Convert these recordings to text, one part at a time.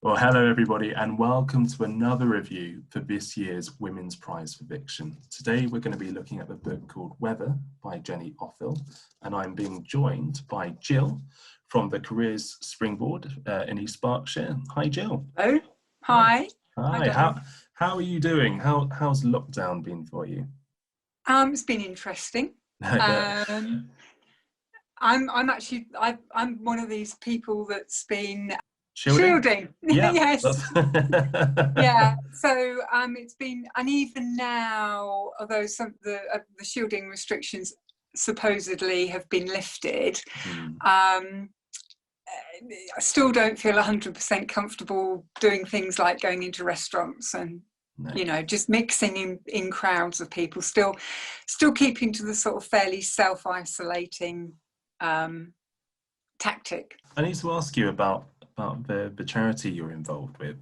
Well, hello everybody, and welcome to another review for this year's Women's Prize for Fiction. Today we're going to be looking at the book called Weather by Jenny Offill, and I'm being joined by Jill from the Careers Springboard in East Berkshire. Hi, Jill. Oh, hi. Hi. How are you doing? How's lockdown been for you? It's been interesting. Yeah. I'm one of these people that's been Shielding? shielding. Yeah. Yes. Yeah. So it's been, and even now, although some of the shielding restrictions supposedly have been lifted, I still don't feel 100% comfortable doing things like going into restaurants and just mixing in crowds of people, still keeping to the sort of fairly self-isolating tactic. I need to ask you about the charity you're involved with,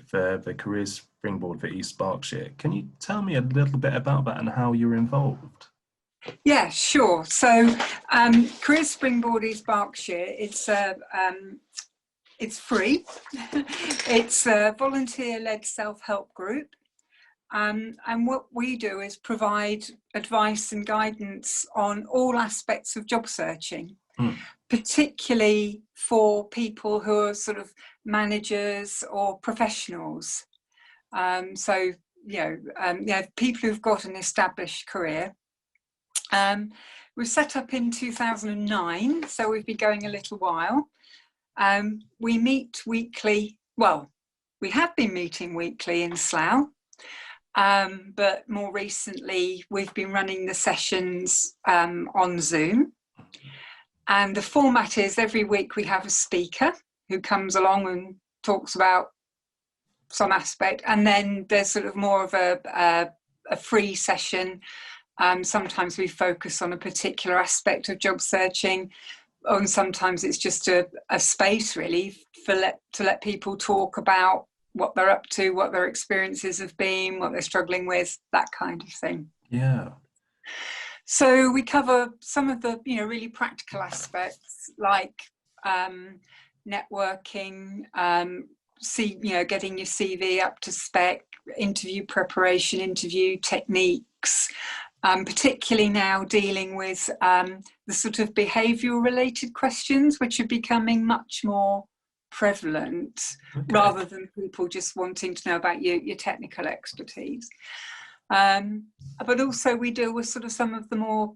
for the Careers Springboard for East Berkshire. Can you tell me a little bit about that and how you're involved? Yeah, sure. So Careers Springboard East Berkshire, it's free. It's a volunteer-led self-help group. And what we do is provide advice and guidance on all aspects of job searching, particularly for people who are sort of managers or professionals. People who've got an established career. We were set up in 2009, so we've been going a little while. We meet weekly. Well, we have been meeting weekly in Slough. But more recently, we've been running the sessions on Zoom. And the format is every week we have a speaker who comes along and talks about some aspect. And then there's sort of more of a free session. Sometimes we focus on a particular aspect of job searching. And sometimes it's just a space really to let people talk about what they're up to, what their experiences have been, what they're struggling with, that kind of thing. Yeah. So we cover some of the, really practical aspects like networking, getting your CV up to spec, interview preparation, interview techniques, particularly now dealing with the sort of behavioural related questions, which are becoming much more prevalent, rather than people just wanting to know about your technical expertise. But also we deal with sort of some of the more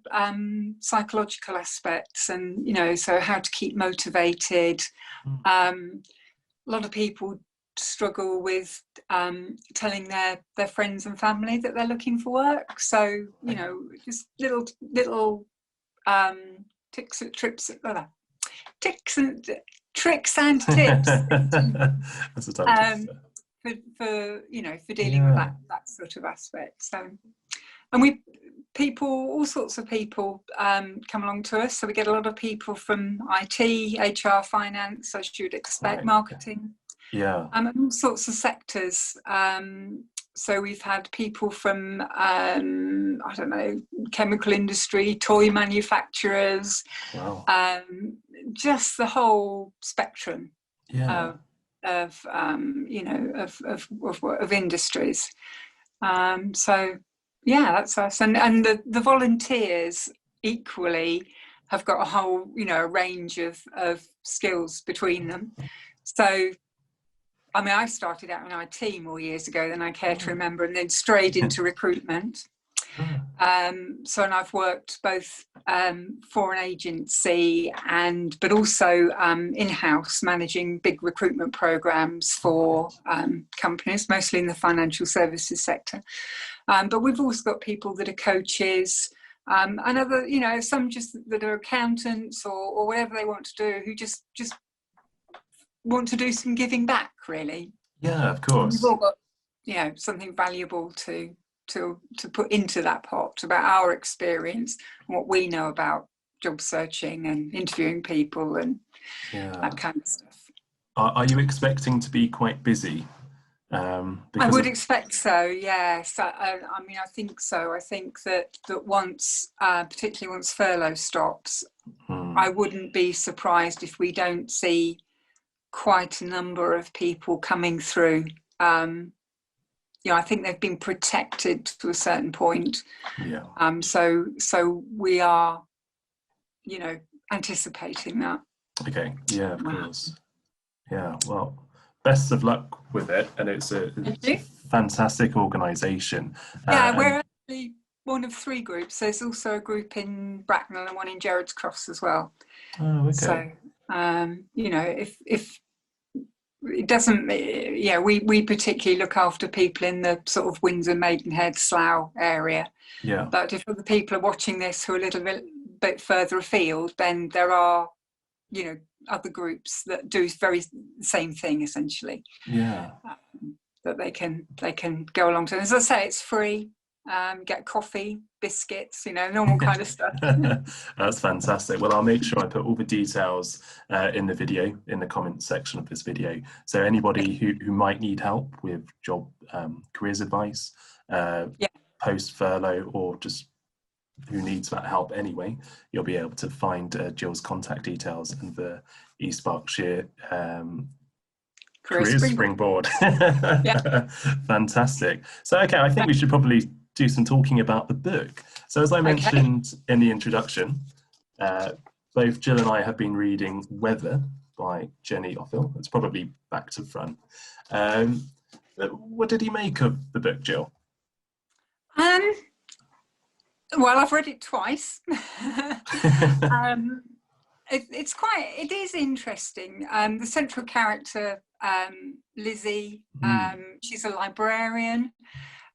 psychological aspects and, so how to keep motivated. A lot of people struggle with telling their friends and family that they're looking for work. So, just little tricks and tips. That's a total for dealing with that sort of aspect. So, and all sorts of people come along to us. So we get a lot of people from IT, HR, finance, as you'd expect, marketing, and all sorts of sectors. So we've had people from chemical industry, toy manufacturers, just the whole spectrum of industries. That's us, and the volunteers equally have got a whole range of skills between them. So I started out in IT more years ago than I care to remember, and then strayed into recruitment. And I've worked both for an agency but also in-house, managing big recruitment programs for companies, mostly in the financial services sector. But we've also got people that are coaches, and other, some just that are accountants or whatever they want to do, who just want to do some giving back, really. Yeah, of course. We've all got, something valuable to put into that pot about our experience and what we know about job searching and interviewing people and that kind of stuff. Are you expecting to be quite busy? I would expect so, yes. I think so. I think that once, particularly once furlough stops, I wouldn't be surprised if we don't see quite a number of people coming through. I think they've been protected to a certain point. Yeah. So we are, anticipating that. Okay. Yeah, of course. Yeah. Well, best of luck with it, and it's a fantastic organisation. We're actually one of 3 groups. There's also a group in Bracknell and one in Gerrards Cross as well. Oh, okay. So, if it doesn't, we particularly look after people in the sort of Windsor, Maidenhead, Slough area. Yeah. But if other people are watching this who are a little bit further afield, then there are, other groups that do very same thing essentially. Yeah. That they can go along to. And as I say, it's free. Get coffee, biscuits, normal kind of stuff. That's fantastic. Well, I'll make sure I put all the details in the video, in the comments section of this video. So anybody who might need help with job careers advice, post furlough, or just who needs that help anyway, you'll be able to find Jill's contact details and the East Berkshire Careers Springboard. Fantastic. So, okay, I think we should probably do some talking about the book. So as I mentioned in the introduction, both Jill and I have been reading Weather by Jenny Offill. It's probably back to front. What did you make of the book, Jill? Well, I've read it twice. It is interesting. The central character, Lizzie, she's a librarian,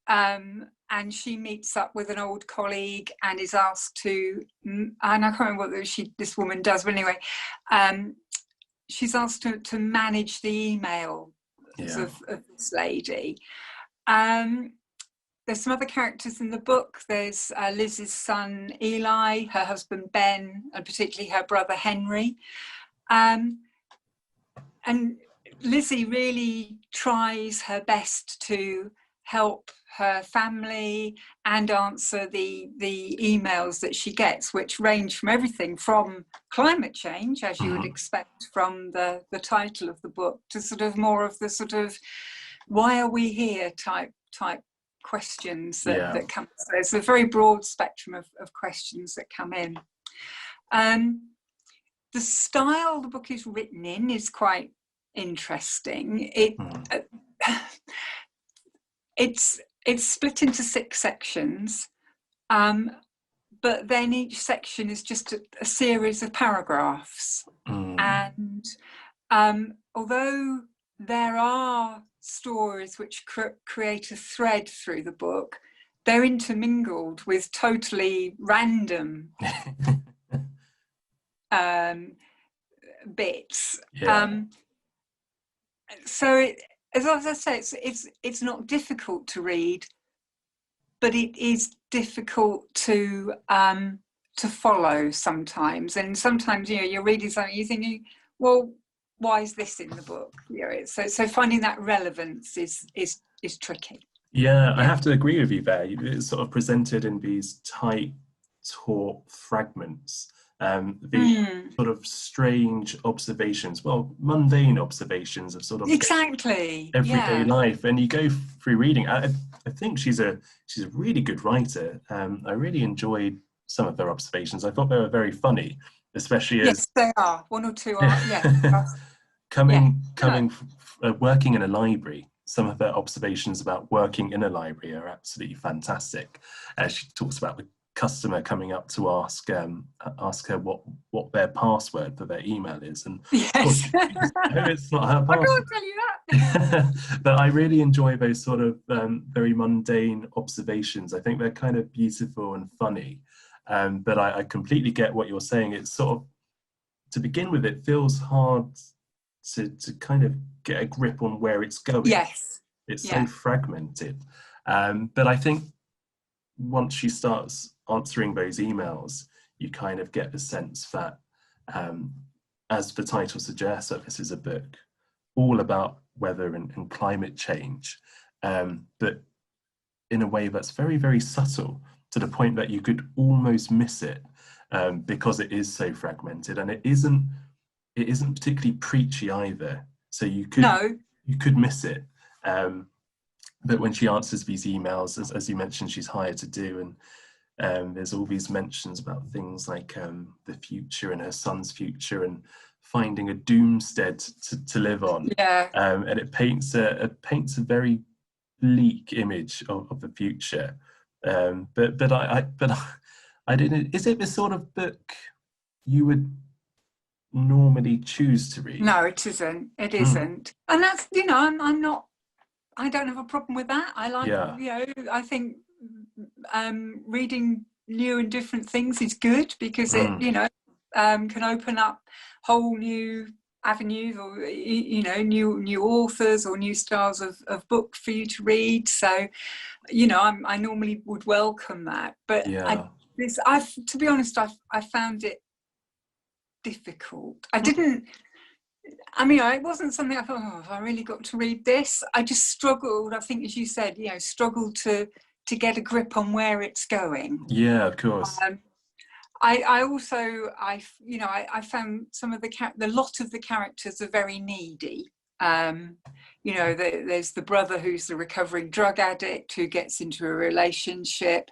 and she meets up with an old colleague and is asked to, and I can't remember what this woman does, but anyway, she's asked to manage the emails of this lady. There's some other characters in the book. There's Liz's son, Eli, her husband, Ben, and particularly her brother, Henry. And Lizzie really tries her best to help her family and answer the emails that she gets, which range from everything from climate change, as you would expect from the title of the book, to sort of more of the sort of why are we here type questions that come. So it's a very broad spectrum of questions that come in. The style the book is written in is quite interesting. It's split into 6 sections, but then each section is just a series of paragraphs. And although there are stories which create a thread through the book, they're intermingled with totally random bits. So as I say, it's not difficult to read, but it is difficult to follow sometimes. And sometimes, you're reading something, you're thinking, well, why is this in the book? So finding that relevance is tricky. Yeah, I have to agree with you there. It's sort of presented in these tight, taut fragments. The sort of strange observations, mundane observations of sort of everyday life. And you go through reading. I think she's a really good writer. I really enjoyed some of their observations. I thought they were very funny, especially as they are. 1 or 2 are. Working in a library. Some of her observations about working in a library are absolutely fantastic. She talks about the customer coming up to ask her what their password for their email is, and it's not her password. I can't tell you that. But I really enjoy those sort of very mundane observations. I think they're kind of beautiful and funny, but I completely get what you're saying. It's sort of, to begin with, it feels hard to kind of get a grip on where it's going. It's so fragmented, but I think once she starts answering those emails, you kind of get the sense that, as the title suggests, that this is a book all about weather and climate change, but in a way that's very, very subtle, to the point that you could almost miss it, because it is so fragmented, and it isn't particularly preachy either. so you No. could miss it. But when she answers these emails, as you mentioned, she's hired to do, and there's all these mentions about things like the future and her son's future and finding a doomstead to live on. Yeah. And it paints a very bleak image of the future. But I didn't. Is it the sort of book you would normally choose to read? No, it isn't. It isn't. And that's, you know, I'm not, I don't have a problem with that. I like, you know, I think reading new and different things is good because it, you know, can open up whole new avenues, or, you know, new authors or new styles of book for you to read. So, you know, I normally would welcome that. But to be honest, I found it difficult. I mean, it wasn't something I thought, oh, have I really got to read this? I just struggled, I think, as you said, you know, struggled to get a grip on where it's going. Yeah, of course. I also, you know, I found some of the lot of the characters are very needy. You know, there's the brother who's the recovering drug addict who gets into a relationship.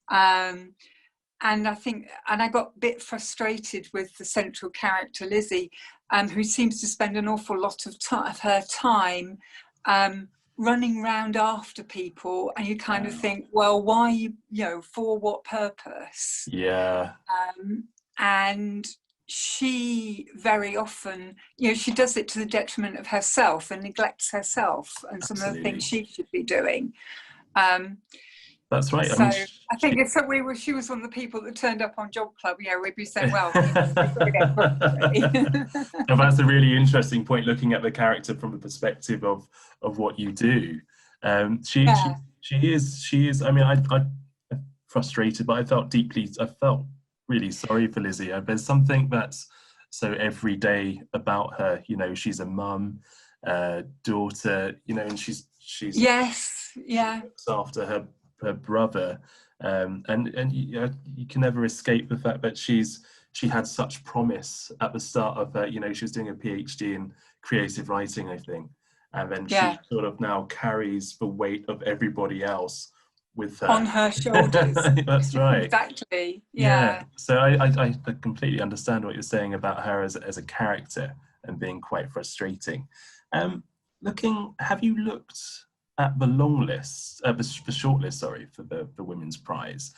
And I think, and I got a bit frustrated with the central character, Lizzie, who seems to spend an awful lot of her time running round after people, and you kind of think, well, why, you know, for what purpose? Yeah. And she very often, you know, she does it to the detriment of herself and neglects herself and some of the things she should be doing. That's right. So I think if she was one of the people that turned up on Job Club, yeah, we'd be saying, well, we've got to get booked. And that's a really interesting point, looking at the character from the perspective of what you do. She is. I mean, I'm frustrated, but I felt really sorry for Lizzie. There's something that's so everyday about her. You know, she's a mum, daughter. You know, and she's yes, yeah, she looks after her brother, and you can never escape the fact that she had such promise at the start of her. You know, she was doing a PhD in creative writing, I think, and then she sort of now carries the weight of everybody else with her on her shoulders. That's right. Exactly. Yeah. So I completely understand what you're saying about her as a character and being quite frustrating. Have you looked at the long list, the short list, sorry, for the Women's Prize?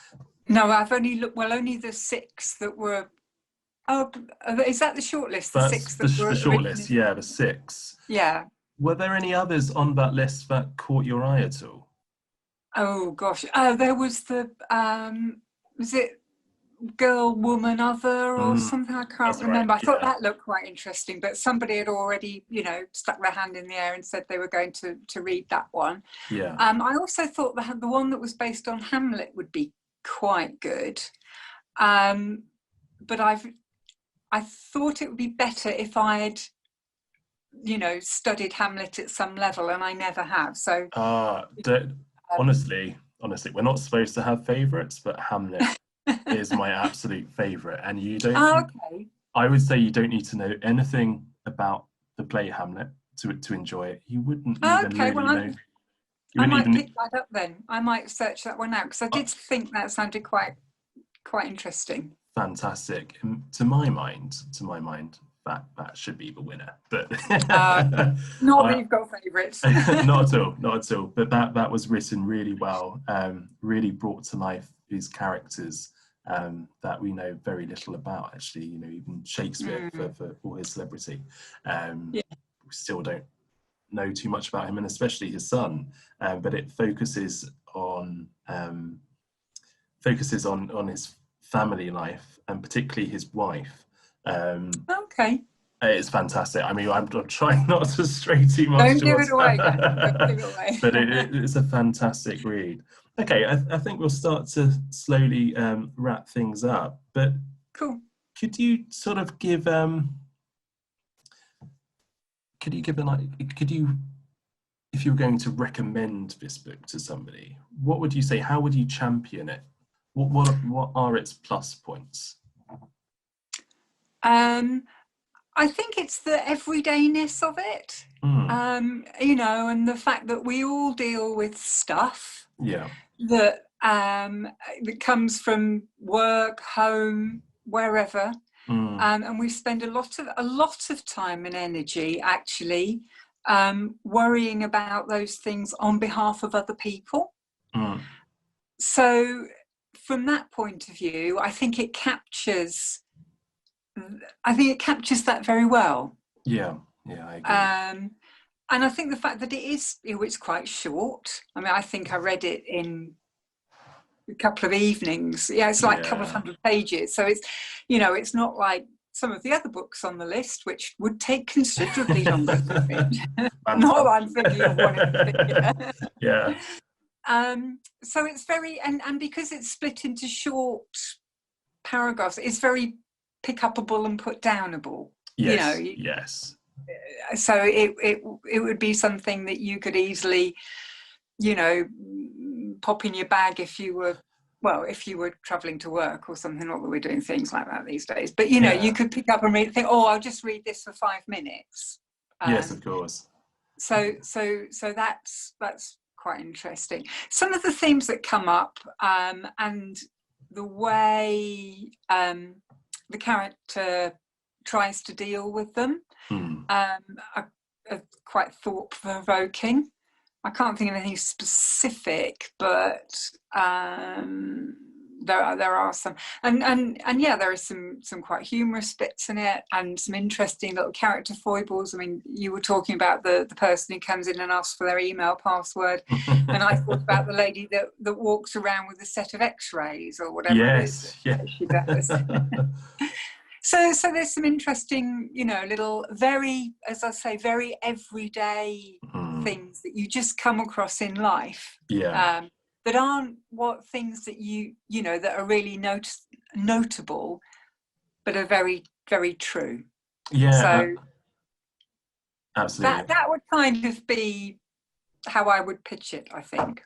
No, I've only looked, only the 6 that were, is that the short list? The 6 that were the short list, yeah, the 6. Yeah. Were there any others on that list that caught your eye at all? Oh gosh, there was the, was it Girl, Woman, Other or something? I can't remember. Right, I thought that looked quite interesting, but somebody had already, you know, stuck their hand in the air and said they were going to read that one. Yeah. I also thought that the one that was based on Hamlet would be quite good, but I thought it would be better if I had, you know, studied Hamlet at some level, and I never have. So honestly, we're not supposed to have favourites, but Hamlet is my absolute favourite, and you don't. Okay. I would say you don't need to know anything about the play Hamlet to enjoy it. You wouldn't even really know. I might pick that up then. I might search that one out because I did think that sounded quite interesting. Fantastic. To my mind, that should be the winner. But not that you've got favourites. Not at all. But that was written really well. Really brought to life these characters that we know very little about. Actually, you know, even Shakespeare for all his celebrity, we still don't know too much about him, and especially his son. But it focuses on his family life, and particularly his wife. Okay. It's fantastic. I mean, I'm trying not to stray too much. Don't give it away. Don't give it away. But it's a fantastic read. Okay, I think we'll start to slowly wrap things up. But cool. Could you sort of give if you were going to recommend this book to somebody, what would you say? How would you champion it? What are its plus points? I think it's the everydayness of it, you know, and the fact that we all deal with stuff that that comes from work, home, wherever, and we spend a lot of time and energy actually worrying about those things on behalf of other people. So from that point of view, I think it captures that very well. Yeah, I agree. And I think the fact that it is, you know, it's quite short. I mean, I think I read it in a couple of evenings. Yeah, it's like a couple of 100 pages. So it's, you know, it's not like some of the other books on the list, which would take considerably longer to read. Not that I'm thinking of one in particular. Yeah. So it's very, and because it's split into short paragraphs, it's very pick upable and put downable. Yes. You know, yes. So it would be something that you could easily, you know, pop in your bag if you were traveling to work or something. Not that we're doing things like that these days, but you know, you could pick up and read, think, oh, I'll just read this for 5 minutes. Yes, of course. So that's quite interesting. Some of the themes that come up and the way the character tries to deal with them are quite thought-provoking. I can't think of anything specific, but there are some, and yeah, there are some quite humorous bits in it, and some interesting little character foibles. I mean, you were talking about the person who comes in and asks for their email password, and I thought about the lady that walks around with a set of X-rays or whatever it is she does. So there's some interesting, you know, little very, as I say, very everyday things that you just come across in life. That aren't things that you know, that are really notable, but are very, very true. Yeah. So absolutely. That would kind of be how I would pitch it, I think.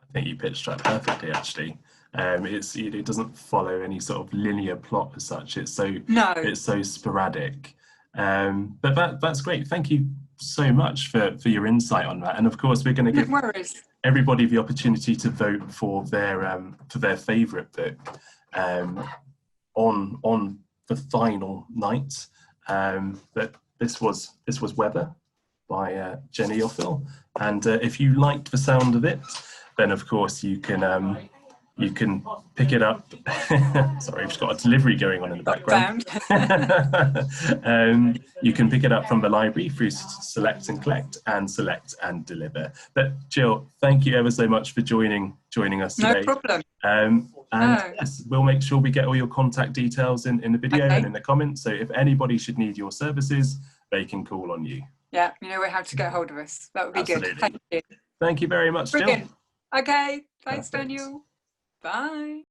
I think you pitched that perfectly, actually. It doesn't follow any sort of linear plot as such. It's so sporadic. But that's great. Thank you so much for your insight on that. And of course, we're going to give everybody the opportunity to vote for their favourite book on the final night. But this was Weather by Jenny Offill. And if you liked the sound of it, then of course you can pick it up. Sorry, I've just got a delivery going on in the background. You can pick it up from the library through Select and Collect and Select and Deliver. But Jill, thank you ever so much for joining us today. No problem. Yes, we'll make sure we get all your contact details in the video and in the comments. So if anybody should need your services, they can call on you. Yeah, you know how to get hold of us. That would be good. Thank you. Thank you very much, Jill. Okay, thanks, Daniel. Bye.